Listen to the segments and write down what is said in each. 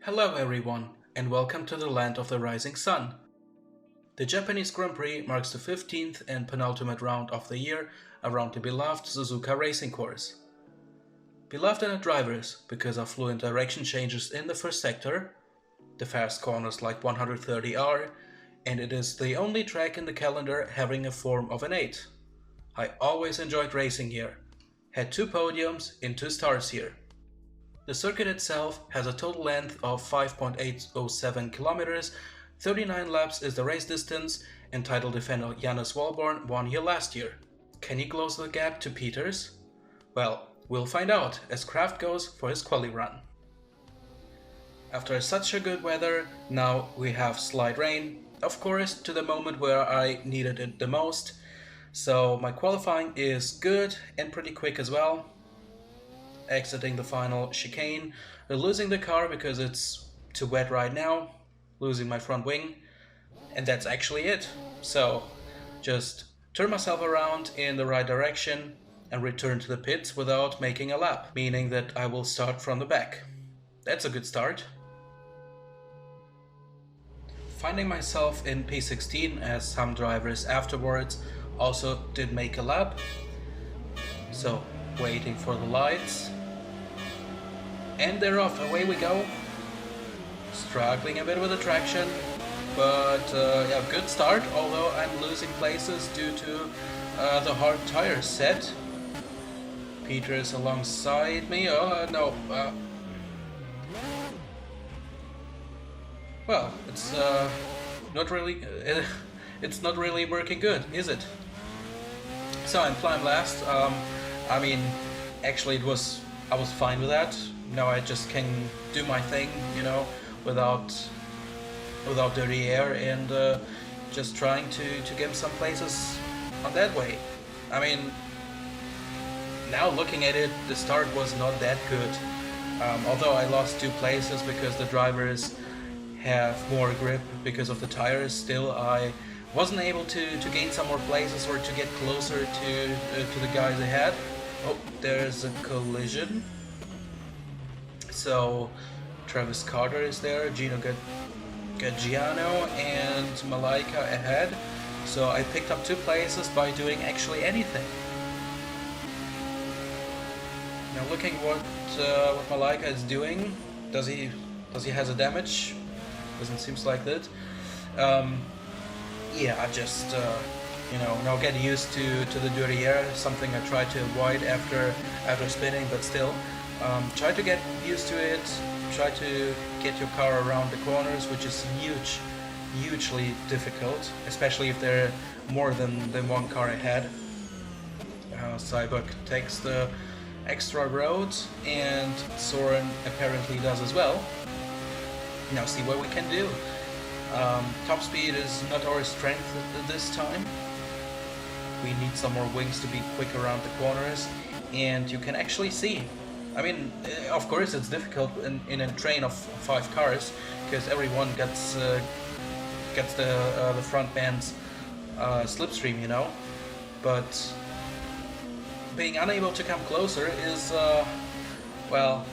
Hello everyone, and welcome to the land of the rising sun. The Japanese Grand Prix marks the 15th and penultimate round of the year around the beloved Suzuka racing course. Beloved in the drivers because of fluent direction changes in the first sector, the fast corners like 130R, and it is the only track in the calendar having a form of an 8. I always enjoyed racing here. Had 2 podiums in 2 starts here. The circuit itself has a total length of 5.807 kilometers, 39 laps is the race distance, and title defender Janus Walborn won here last year. Can he close the gap to Peters? Well, we'll find out as Kraft goes for his quali run. After such a good weather, now we have slight rain, of course to the moment where I needed it the most, so my qualifying is good and pretty quick as well. Exiting the final chicane, losing the car because it's too wet right now, losing my front wing, and that's actually it. So just turn myself around in the right direction and return to the pits without making a lap, meaning that I will start from the back. That's a good start. Finding myself in P16 as some drivers afterwards also did make a lap, so waiting for the lights. And they're off, away we go. Struggling a bit with the traction, but yeah, good start, although I'm losing places due to the hard tire set. Peter is alongside me, no. Well, it's not really, it's not really working good, is it? So I'm flying last. I mean, actually I was fine with that. Now I just can do my thing, you know, without dirty air, and just trying to get some places on that way. I mean, now looking at it, the start was not that good. Although I lost 2 places because the drivers have more grip because of the tires, still I wasn't able to gain some more places or to get closer to the guys ahead. Oh, there's a collision. So Travis Carter is there, Gino Gaggiano and Malaika ahead. So I picked up 2 places by doing actually anything. Now looking what Malaika is doing, does he has a damage? Doesn't seem like that. Yeah, I just you know, now get used to the dirty air, something I tried to avoid after spinning, but still. Try to get used to it, try to get your car around the corners, which is hugely difficult, especially if there are more than 1 car ahead. Cyborg takes the extra road, and Soren apparently does as well. Now see what we can do. Top speed is not our strength this time. We need some more wings to be quick around the corners, and you can actually see. I mean, of course it's difficult in a train of 5 cars, because everyone gets the front band's slipstream, you know. But being unable to come closer is, well,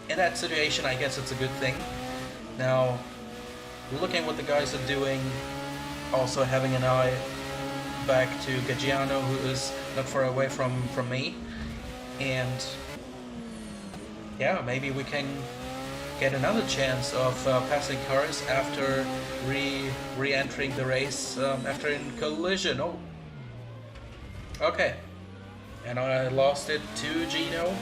in that situation I guess it's a good thing. Now, looking what the guys are doing, also having an eye back to Gaggiano, who is not far away from me, and yeah, maybe we can get another chance of passing cars after re-entering the race after a collision. Oh, okay, and I lost it to Gino.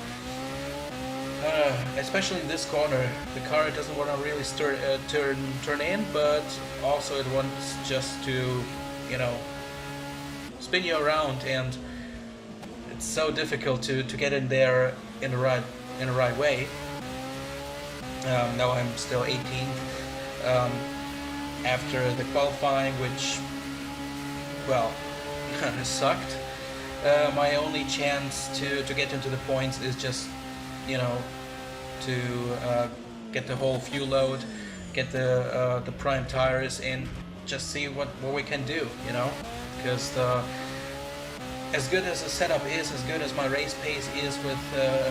Especially in this corner, the car doesn't want to really turn in, but also it wants just to, you know, spin you around, and it's so difficult to get in there in the right way. Now I'm still 18th after the qualifying, which, well, sucked. My only chance to get into the points is just, you know, to get the whole fuel load, get the prime tires, and just see what we can do, you know, because as good as the setup is, as good as my race pace is with a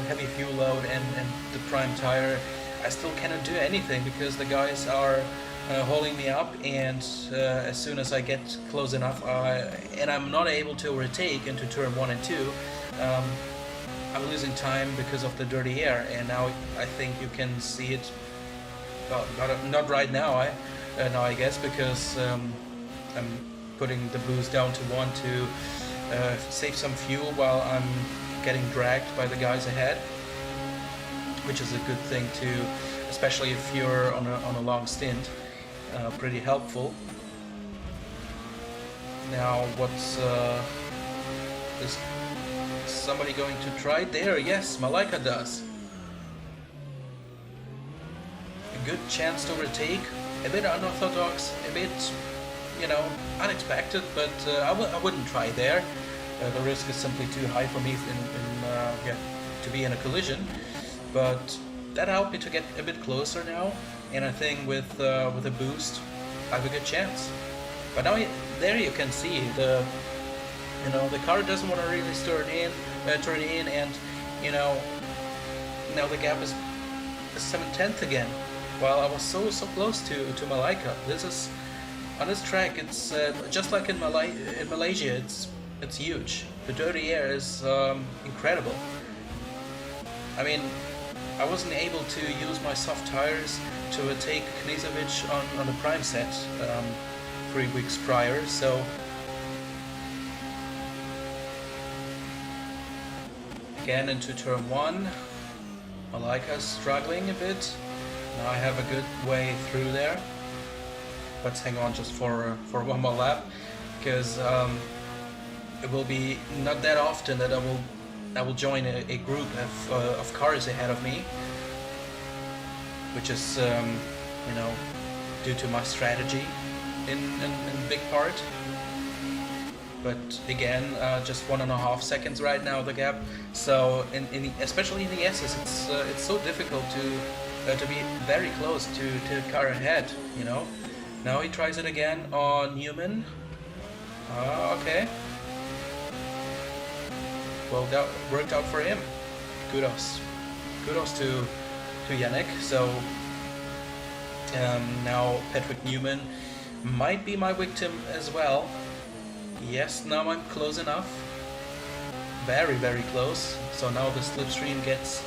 heavy fuel load and the prime tire, I still cannot do anything because the guys are holding me up, and as soon as I get close enough and I'm not able to overtake into turn 1 and 2, I'm losing time because of the dirty air. And now I think you can see it, well, not right now, I guess, because I'm putting the boost down to 1 to save some fuel while I'm getting dragged by the guys ahead, which is a good thing too, especially if you're on a long stint. Pretty helpful. Now, what's is somebody going to try it there? Yes, Malaika does. A good chance to overtake. A bit unorthodox, a bit, unexpected, but I wouldn't try there. The risk is simply too high for me to be in a collision. But that helped me to get a bit closer now, and I think with a boost, I have a good chance. But now there you can see the car doesn't want to really turn in, and now the gap is 7/10 again. While I was so close to Malaika. This is on this track. It's just like in Malaysia. It's huge. The dirty air is incredible. I mean, I wasn't able to use my soft tires to take Knežević on the prime set 3 weeks prior, so again into turn 1, Malaika's struggling a bit. Now I have a good way through there. Let's hang on just for one more lap, because it will be not that often that I will join a group of cars ahead of me, which is due to my strategy in big part. But again, just 1.5 seconds right now the gap. So especially in the S's, it's so difficult to be very close to the car ahead. Now he tries it again on Newman. Okay. Well, that worked out for him. Kudos to Yannick. So now Patrick Newman might be my victim as well. Yes, now I'm close enough. Very, very close. So now the slipstream kicks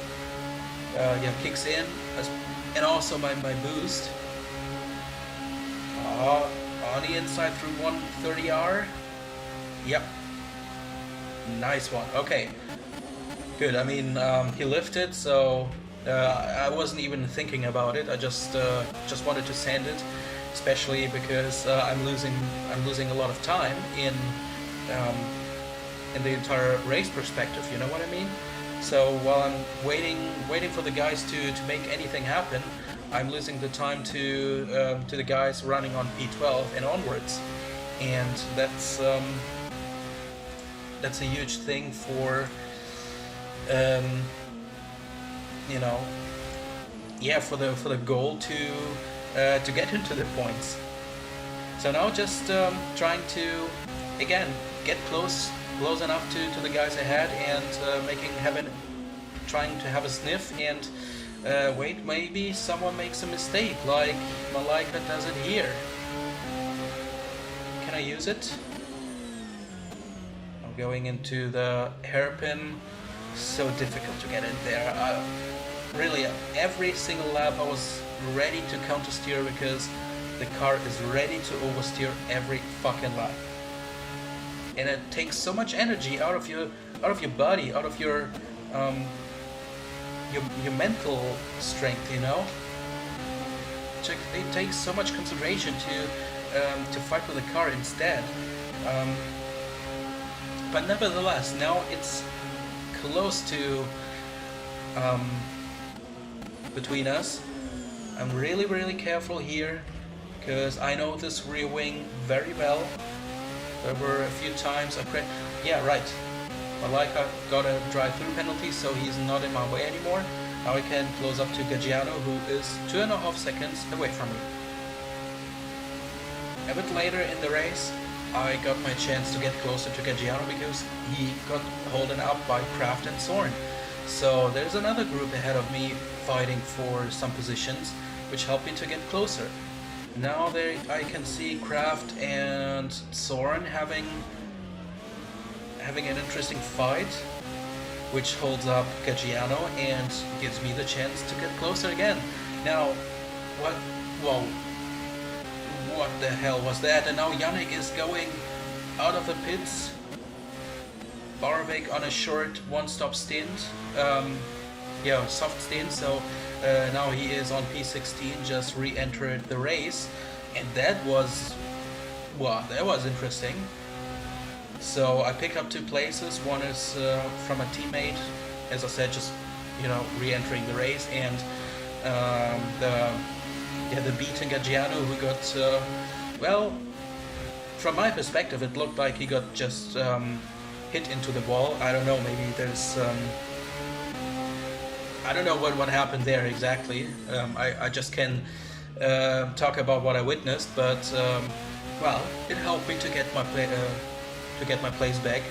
in, and also my boost. On the inside through 130R. Yep. Nice one. Okay. Good. I mean, he lifted, so I wasn't even thinking about it. I just wanted to sand it, especially because I'm losing a lot of time in the entire race perspective. You know what I mean? So while I'm waiting for the guys to make anything happen, I'm losing the time to the guys running on P12 and onwards, and that's a huge thing for for the goal to get into the points. So now just trying to again get close enough to the guys ahead, and trying to have a sniff and wait, maybe someone makes a mistake like Malaika does it here. Can I use it? I'm going into the hairpin. So difficult to get in there. Really, every single lap I was ready to counter steer because the car is ready to oversteer every fucking lap. And it takes so much energy out of your body, out of your mental strength, It takes so much concentration to fight with the car instead. But nevertheless, now it's close to between us. I'm really, really careful here because I know this rear wing very well. There were a few times yeah, right. Malaika got a drive-through penalty, so he's not in my way anymore. Now I can close up to Gaggiano, who is 2.5 seconds away from me. A bit later in the race, I got my chance to get closer to Gaggiano because he got holding up by Kraft and Zorn. So there's another group ahead of me fighting for some positions, which help me to get closer. Now there I can see Kraft and Soren having an interesting fight, which holds up Caggiano and gives me the chance to get closer again. Now, what? Whoa! What the hell was that? And now Yannick is going out of the pits. Barvik on a short one-stop stint. Yeah, soft stint. So now he is on P16, just re-entered the race, and that was, wow, that was interesting. So I picked up 2 places. One is from a teammate, as I said, just re-entering the race, and the beaten Caggiano, who got well, from my perspective, it looked like he got just hit into the wall. I don't know. Maybe there's I don't know what happened there exactly. I just can talk about what I witnessed, but well, it helped me to get my place back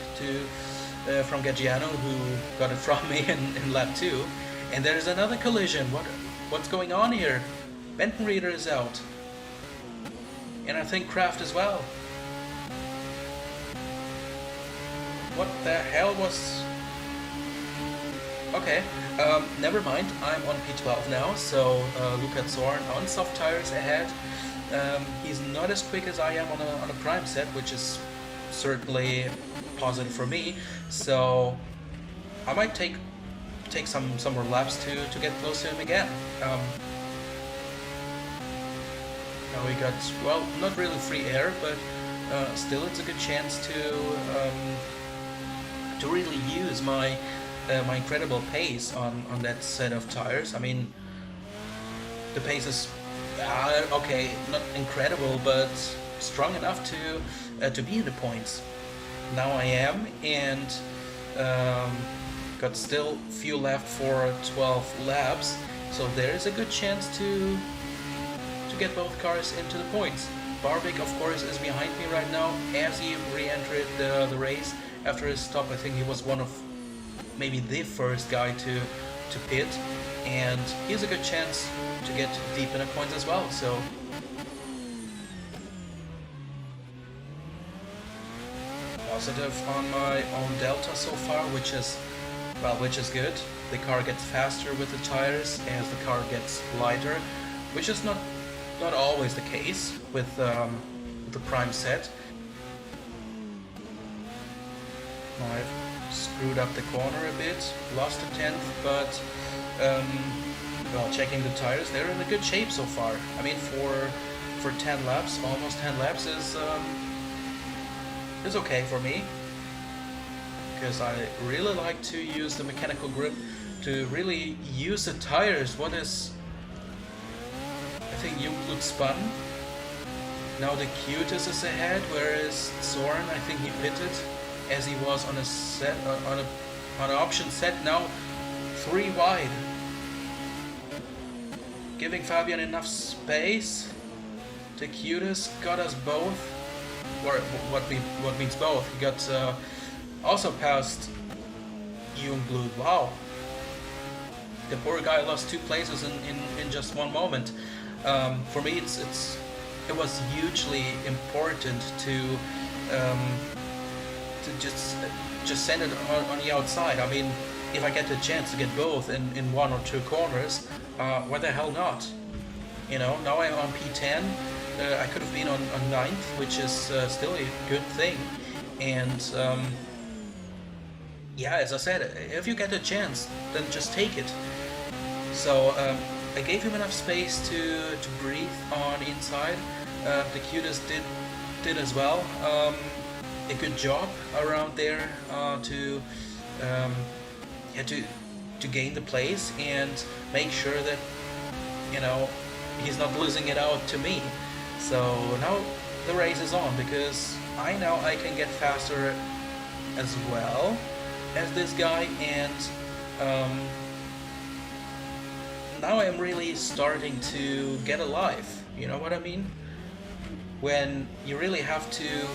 from Caggiano, who got it from me in lap 2. And there's another collision. What's going on here? Benton Reader is out, and I think Kraft as well. What the hell was? Okay, never mind. I'm on P12 now, so Luca Zorn on soft tires ahead. He's not as quick as I am on a prime set, which is certainly positive for me. So I might take some more laps to get close to him again. Now we got, well, not really free air, but still it's a good chance to really use my incredible pace on that set of tires. I mean, the pace is okay, not incredible, but strong enough to be in the points. Now I am, and got still few left for 12 laps, so there is a good chance to get both cars into the points. Barvik, of course, is behind me right now as he re-entered the race after his stop. I think he was one of maybe the first guy to pit, and he has a good chance to get deep in the points as well. So positive on my own delta so far, which is good. The car gets faster with the tires as the car gets lighter, which is not always the case with the prime set. I've screwed up the corner a bit, lost a tenth, but well, checking the tires, they're in a good shape so far. I mean, for 10 laps, almost 10 laps is okay for me, because I really like to use the mechanical grip to really use the tires. I think Youngblood spun. Now the Cutis is ahead, whereas Soren, I think he pitted as he was on a set on an option set. Now 3 wide, giving Fabian enough space. The Cutis got us both, or what means both. He got also past Youngblood. Wow, the poor guy lost 2 places in just one moment. For me, it was hugely important to just send it on the outside. I mean, if I get the chance to get both in 1 or 2 corners, why the hell not? Now I'm on P10. I could have been on 9th, which is still a good thing. And yeah, as I said, if you get a chance, then just take it. So I gave him enough space to breathe on inside. The Cutis did as well. A good job around there to gain the place and make sure that he's not losing it out to me. So now the race is on, because I know I can get faster as well as this guy, and now I'm really starting to get alive. You know what I mean? When you really have to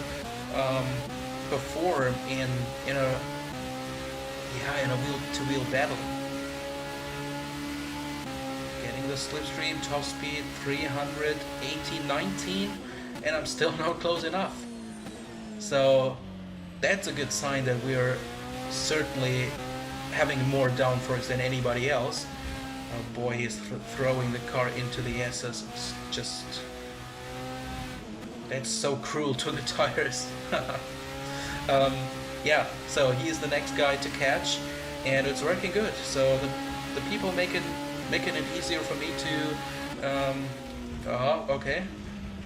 perform in a yeah, in a wheel-to-wheel battle. Getting the slipstream, top speed 318.19, and I'm still not close enough. So that's a good sign that we are certainly having more downforce than anybody else. Oh boy, he's throwing the car into the SS. It's just... that's so cruel to the tires. Yeah, so he's the next guy to catch, and it's working good. So the people making it easier for me to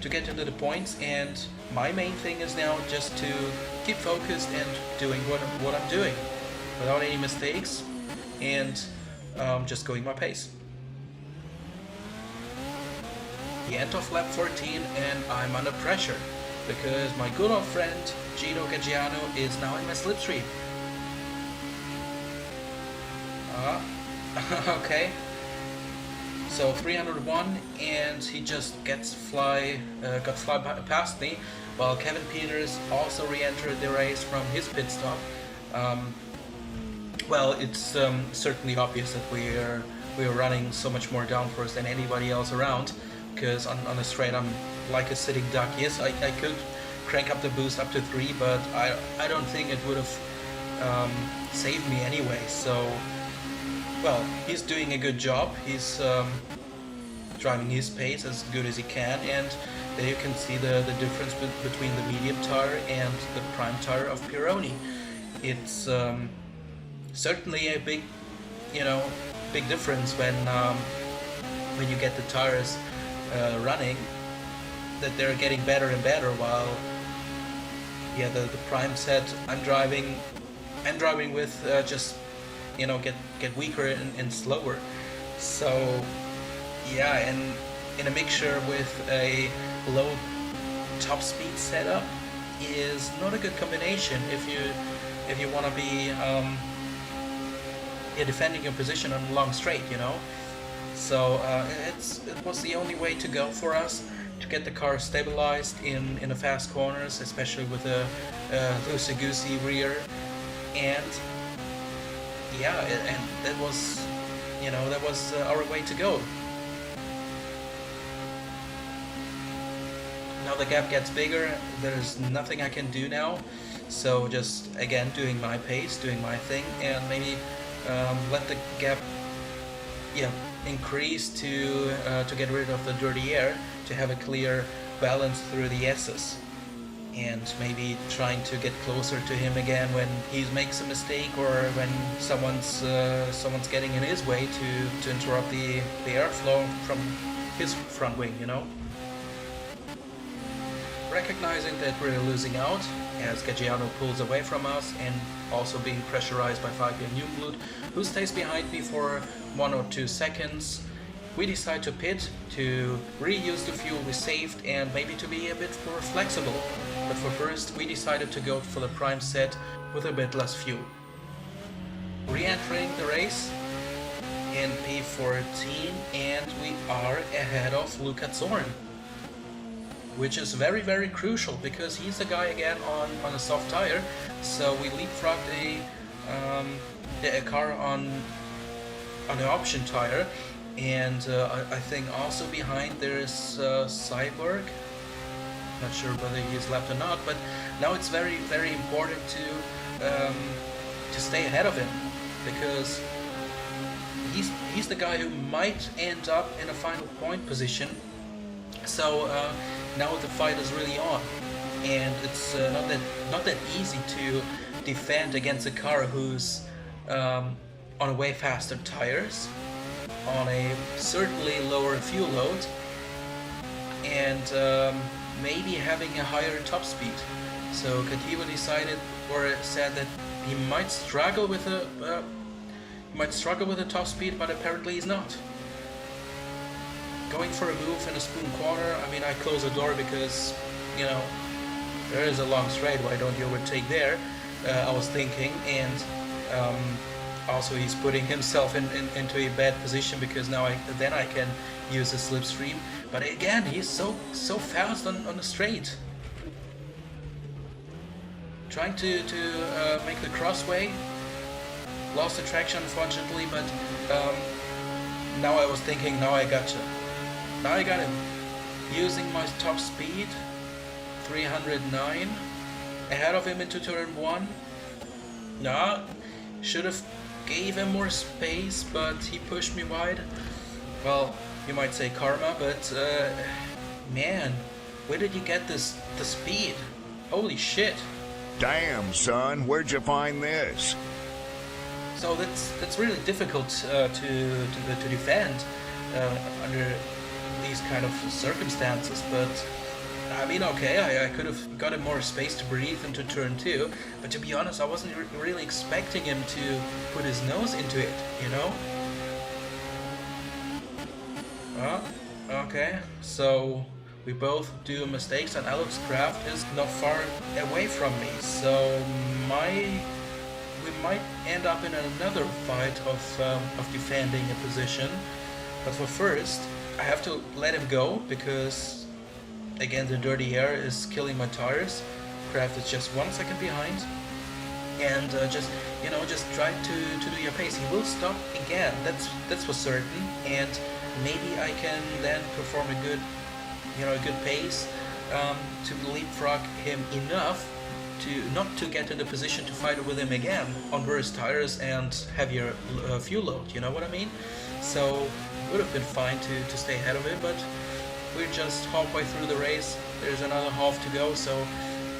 get into the points, and my main thing is now just to keep focused and doing what I'm doing without any mistakes, and just going my pace. The end of lap 14, and I'm under pressure because my good old friend Gino Gaggiano is now in my slipstream. Okay. So 301, and he just got fly past me, while Kevin Peters also re-entered the race from his pit stop. Well, it's certainly obvious that we are running so much more downforce than anybody else around, because on the straight I'm like a sitting duck. Yes, I could crank up the boost up to 3, but I don't think it would have saved me anyway. So, well, he's doing a good job. He's driving his pace as good as he can, and there you can see the difference between the medium tire and the prime tire of Pironi. It's certainly a big difference when you get the tires running, that they're getting better and better, while the prime set I'm driving with just get weaker and slower. So yeah, and in a mixture with a low top speed setup is not a good combination if you want to be defending your position on a long straight, So it was the only way to go for us to get the car stabilized in the fast corners, especially with a loosey-goosey rear, and that was our way to go. Now the gap gets bigger, there's nothing I can do now, so just again doing my pace, doing my thing, and maybe let the gap increase to get rid of the dirty air, to have a clear balance through the S's, and maybe trying to get closer to him again when he makes a mistake, or when someone's getting in his way to interrupt the airflow from his front wing, Recognizing that we're losing out as Gaggiano pulls away from us, and also being pressurized by 5-year Newblood, who stays behind me for 1 or 2 seconds, we decide to pit to reuse the fuel we saved and maybe to be a bit more flexible. But for first, we decided to go for the prime set with a bit less fuel. Re-entering the race in P14, and we are ahead of Luca Zorn, which is very, very crucial because he's the guy again on a soft tire. So we leapfrogged a car on the option tire, and I think also behind there's Cyborg. Not sure whether he's left or not, but now it's very, very important to stay ahead of him, because he's the guy who might end up in a final point position. So now the fight is really on, and it's not that easy to defend against a car who's on a way faster tires, on a certainly lower fuel load, and maybe having a higher top speed. So Katiba said that he might struggle with a top speed, but apparently he's not. Going for a move in a spoon corner, I mean, I close the door because, there is a long straight, why don't you overtake there? I was thinking, and also he's putting himself into a bad position, because now I can use the slipstream. But again, he's so fast on the straight. Trying to make the crossway, lost the traction unfortunately, but now I was thinking, now I got him. Using my top speed, 309, ahead of him into turn 1. Nah, should have gave him more space, but he pushed me wide. Well, you might say karma, but man, where did you get the speed? Holy shit! Damn, son, where'd you find this? So that's really difficult to defend under these kind of circumstances. But I mean, okay, I could have gotten more space to breathe into turn 2, but to be honest, I wasn't really expecting him to put his nose into it, you know? Okay, so we both do mistakes, and Alex Kraft is not far away from me, so we might end up in another fight of defending a position. But for first, I have to let him go, because again the dirty air is killing my tires. Kraft is just 1 second behind, and just try to do your pace. He will stop again, that's for certain, and maybe I can then perform a good pace to leapfrog him enough to not to get in the position to fight with him again on worse tires and heavier fuel load, you know what I mean? So it would have been fine to stay ahead of him, but we're just halfway through the race. There's another half to go, so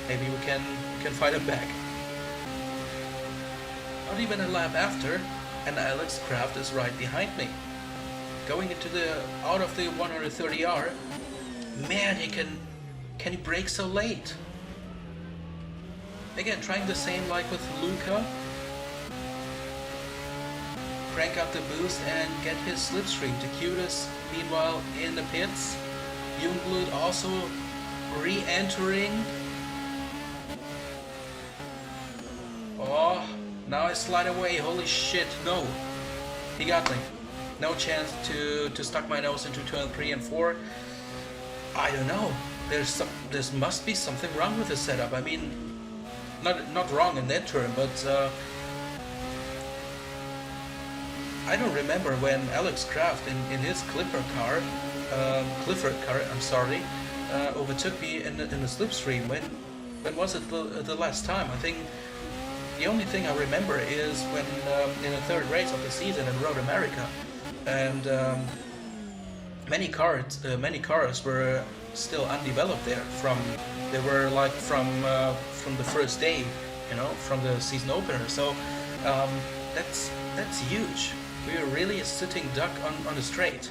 maybe we can fight him back. Not even a lap after, and Alex Kraft is right behind me. Going into out of the 130R, man, can he brake so late? Again, trying the same like with Luca. Crank up the boost and get his slipstream. Takutas, meanwhile, in the pits. Jungblut also re-entering. Oh, now I slide away. Holy shit, no. He got me. No chance to stuck my nose into turn 3 and 4. I don't know. There must be something wrong with the setup. I mean, not wrong in that term, but I don't remember when Alex Kraft in his Clifford car, overtook me in the slipstream. When was it the last time? I think the only thing I remember is when in the third race of the season in Road America, and many cars were still undeveloped there. They were like from the first day, you know, from the season opener. So that's huge. We are really a sitting duck on the straight.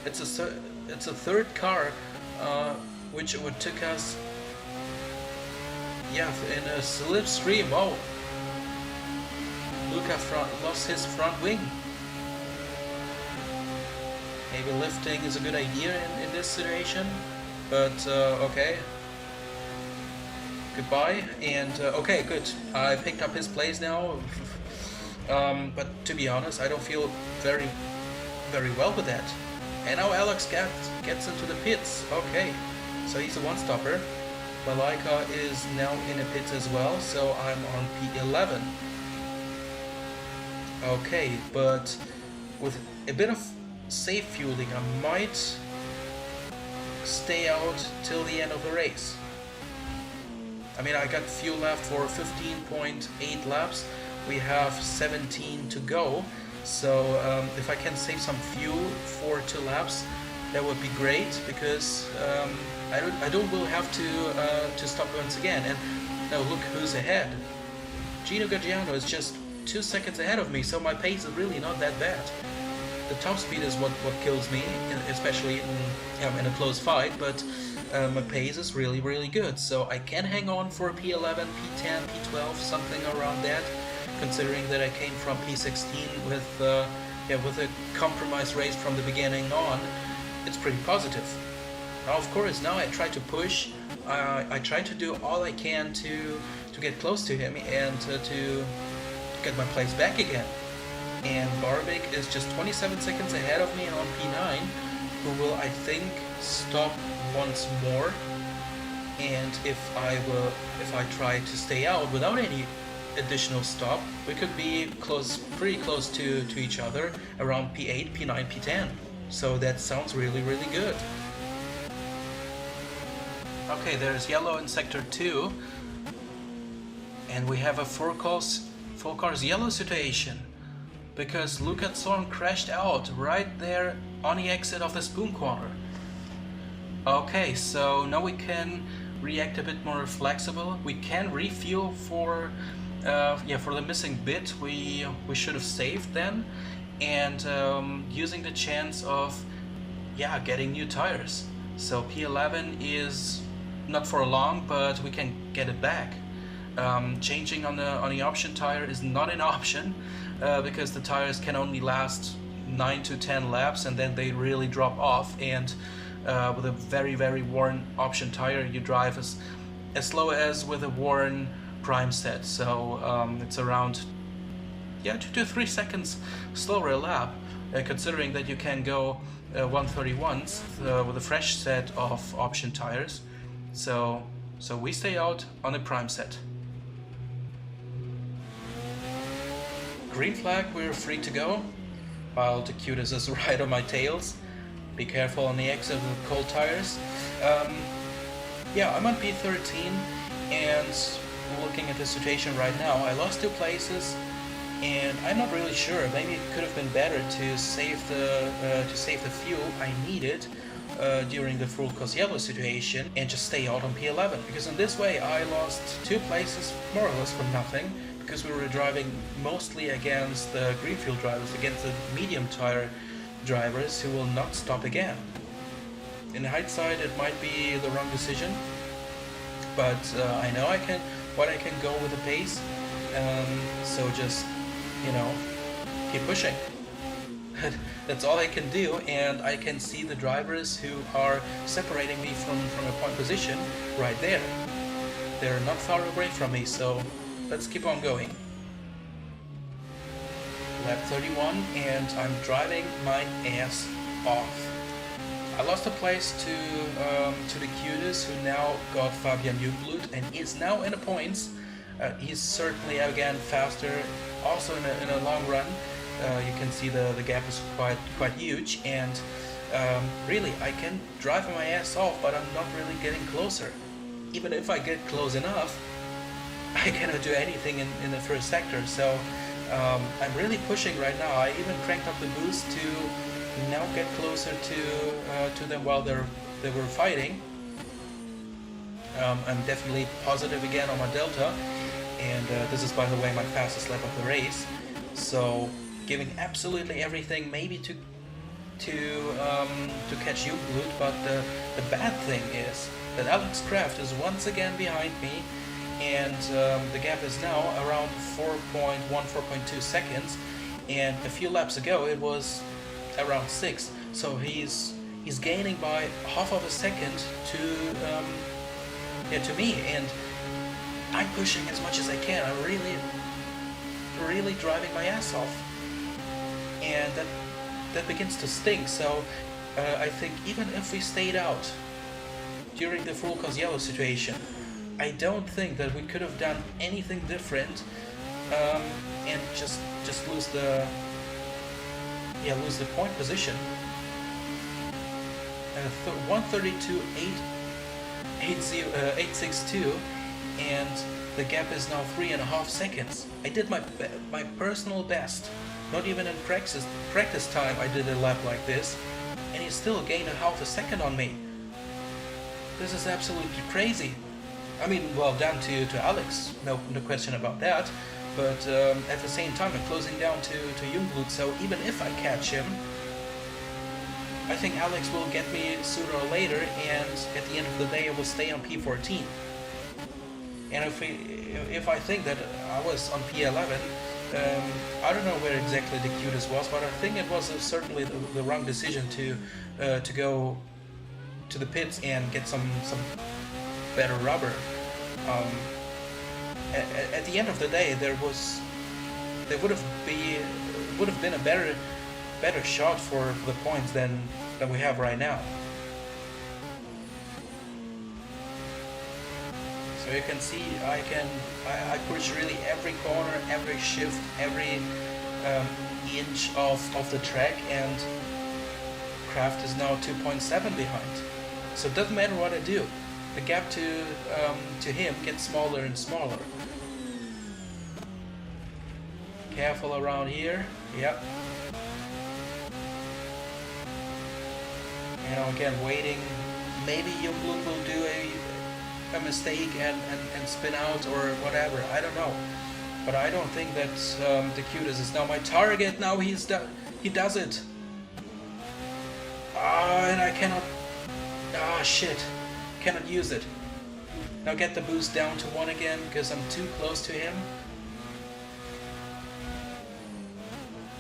It's a third car which would took us in a slipstream. Oh, Luca lost his front wing. Maybe lifting is a good idea in this situation, but okay. Goodbye, and okay, good. I picked up his place now, but to be honest, I don't feel very well with that. And now Alex gets into the pits. Okay, so he's a one-stopper. Malaika is now in the pits as well, so I'm on P11. Okay, but with a bit of safe fueling, I might stay out till the end of the race. I mean, I got fuel left for 15.8 laps. We have 17 to go, so if I can save some fuel for 2 laps, that would be great, because I don't will have to stop once again. And now look who's ahead. Gino Gaggiano is just 2 seconds ahead of me, so my pace is really not that bad. The top speed is what kills me, especially in a close fight, but my pace is really good. So I can hang on for P11, P10, P12, something around that, considering that I came from P16 with a compromised race from the beginning on. It's pretty positive. Now, of course, now I try to push. I try to do all I can to get close to him and to get my place back again. And Barbik is just 27 seconds ahead of me on P9, who will, I think, stop once more. And if I try to stay out without any additional stop, we could be pretty close to each other, around P8, P9, P10. So that sounds really, really good. Okay, there's yellow in sector 2, and we have a four cars yellow situation, because Luca Zorn crashed out right there on the exit of the spoon corner. Okay, so now we can react a bit more flexible. We can refuel for the missing bit we should have saved then, and using the chance of getting new tires. So P11 is not for long, but we can get it back. Changing on the option tire is not an option because the tires can only last 9 to 10 laps and then they really drop off, and with a very, very worn option tire you drive as slow as with a worn prime set. So it's around 2 to 3 seconds slower a lap, considering that you can go 131s with a fresh set of option tires. So we stay out on the prime set. Green flag, we're free to go, while the cutest is right on my tails. Be careful on the exit with cold tires. I'm on P13, and looking at the situation right now, I lost 2 places, and I'm not really sure. Maybe it could have been better to save the fuel I needed during the full Cosiello situation and just stay out on P11, because in this way I lost 2 places more or less for nothing, because we were driving mostly against the green fuel drivers, against the medium tire drivers who will not stop again. In hindsight, it might be the wrong decision, but I know I can go with the pace, so just keep pushing. That's all I can do, and I can see the drivers who are separating me from a point position right there. They're not far away from me, so let's keep on going. Lap 31, and I'm driving my ass off. I lost a place to the cutest, who now got Fabian Jungblut and is now in the points. He's certainly again faster, also in a long run. You can see the gap is quite huge, and really I can drive my ass off, but I'm not really getting closer. Even if I get close enough, I cannot do anything in the first sector. So I'm really pushing right now. I even cranked up the boost to now get closer to them while they were fighting. I'm definitely positive again on my delta, and this is, by the way, my fastest lap of the race. So giving absolutely everything, maybe to catch Jungblut, but the bad thing is that Alex Kraft is once again behind me, and the gap is now around 4.1, 4.2 seconds, and a few laps ago it was around 6. So he's gaining by half of a second to me, and I'm pushing as much as I can. I'm really driving my ass off, and that begins to stink. So I think even if we stayed out during the full Cosiello situation, I don't think that we could have done anything different, and just lose the point position. 132.862, and the gap is now 3.5 seconds. I did my personal best. Not even in practice time I did a lap like this, and he still gained a half a second on me. This is absolutely crazy. I mean, well, down to Alex, no question about that, but at the same time I'm closing down to Jungblut, so even if I catch him, I think Alex will get me sooner or later, and at the end of the day I will stay on P14. And if I think that I was on P11, I don't know where exactly the cutest was, but I think it was certainly the wrong decision to go to the pits and get some better rubber. At the end of the day, there would have been a better shot for the points than we have right now. So So you can see I push really every corner, every shift, every inch of the track, and Kraft is now 2.7 behind. So it doesn't matter what I do, the gap to him gets smaller and smaller. Careful around here. Yep. You know, again, waiting. Maybe Youngblood will do a mistake and spin out or whatever. I don't know. But I don't think that the Cutest is now my target. Now he does it. And I cannot. Shit. Cannot use it. Now get the boost down to 1 again because I'm too close to him.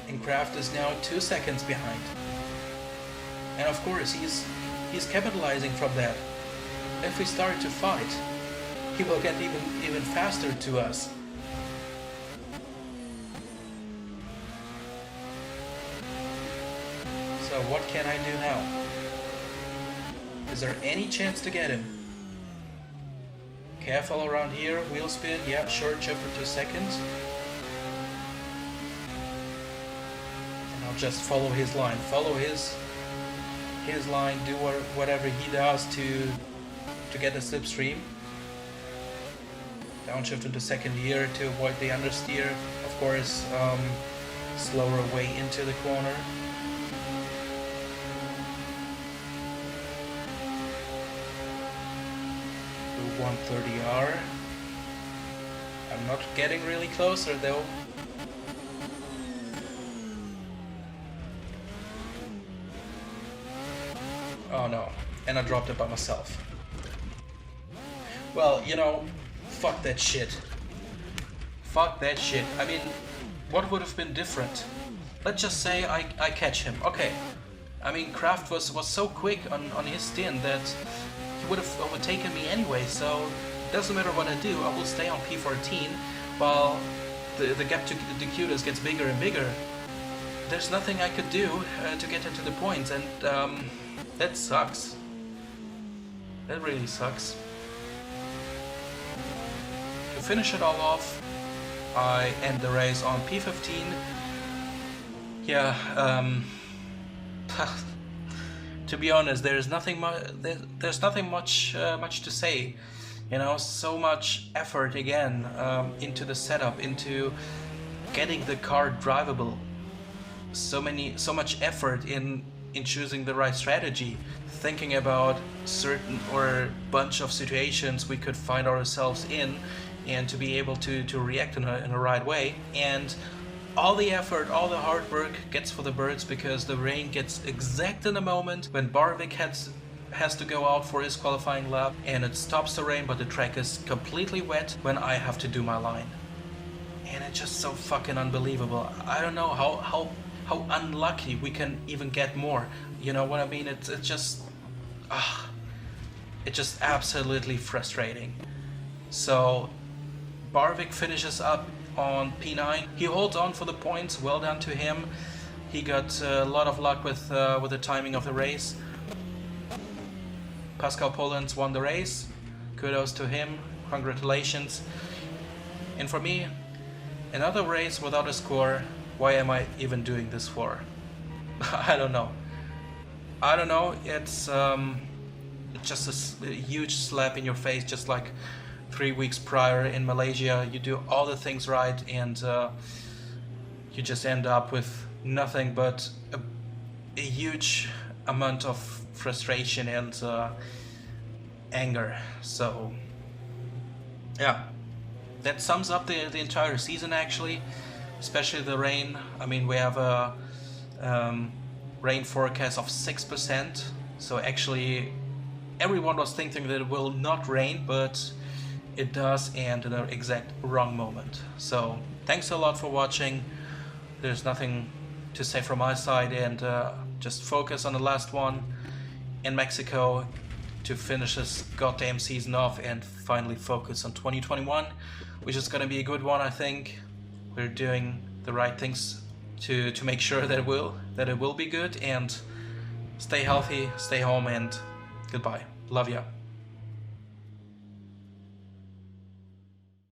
And Kraft is now 2 seconds behind. And of course he's capitalizing from that. If we start to fight, he will get even faster to us. So what can I do now? Is there any chance to get him? Careful around here, wheel spin, yeah, short shift for 2 seconds. And I'll just follow his line, follow his line, do whatever he does to get a slipstream. Downshift into second gear to avoid the understeer. Of course, slower way into the corner. 130R. I'm not getting really closer though. Oh no, and I dropped it by myself. Well, you know, fuck that shit. Fuck that shit. I mean, what would have been different? Let's just say I catch him. Okay. I mean, Kraft was so quick on his stint that he would have overtaken me anyway, so it doesn't matter what I do, I will stay on P14 while the gap to the Cutest gets bigger and bigger. There's nothing I could do to get into the points, and that sucks. That really sucks. To finish it all off, I end the race on P15. Yeah, to be honest, there's nothing much to say. You know, so much effort again into the setup, into getting the car drivable. So much effort in choosing the right strategy, thinking about certain or bunch of situations we could find ourselves in, and to be able to react in a right way. And all the effort, all the hard work gets for the birds because the rain gets exact in the moment when Barvik has to go out for his qualifying lap, and it stops the rain, but the track is completely wet when I have to do my line. And it's just so fucking unbelievable. I don't know how unlucky we can even get more. You know what I mean? It's just absolutely frustrating. So Barvik finishes up on P9. He holds on for the points. Well done to him. He got a lot of luck with the timing of the race. Pascal Polens won the race. Kudos to him. Congratulations. And for me, another race without a score. Why am I even doing this for? I don't know. It's just a huge slap in your face, just like 3 weeks prior in Malaysia. You do all the things right, and you just end up with nothing but a huge amount of frustration and anger. So yeah, that sums up the entire season actually, especially the rain. I mean, we have a rain forecast of 6%, so actually everyone was thinking that it will not rain, but it does, and in the exact wrong moment. So thanks a lot for watching. There's nothing to say from my side, and just focus on the last one in Mexico to finish this goddamn season off and finally focus on 2021, which is going to be a good one. I think we're doing the right things to make sure that it will be good. And stay healthy, stay home, and goodbye. Love ya.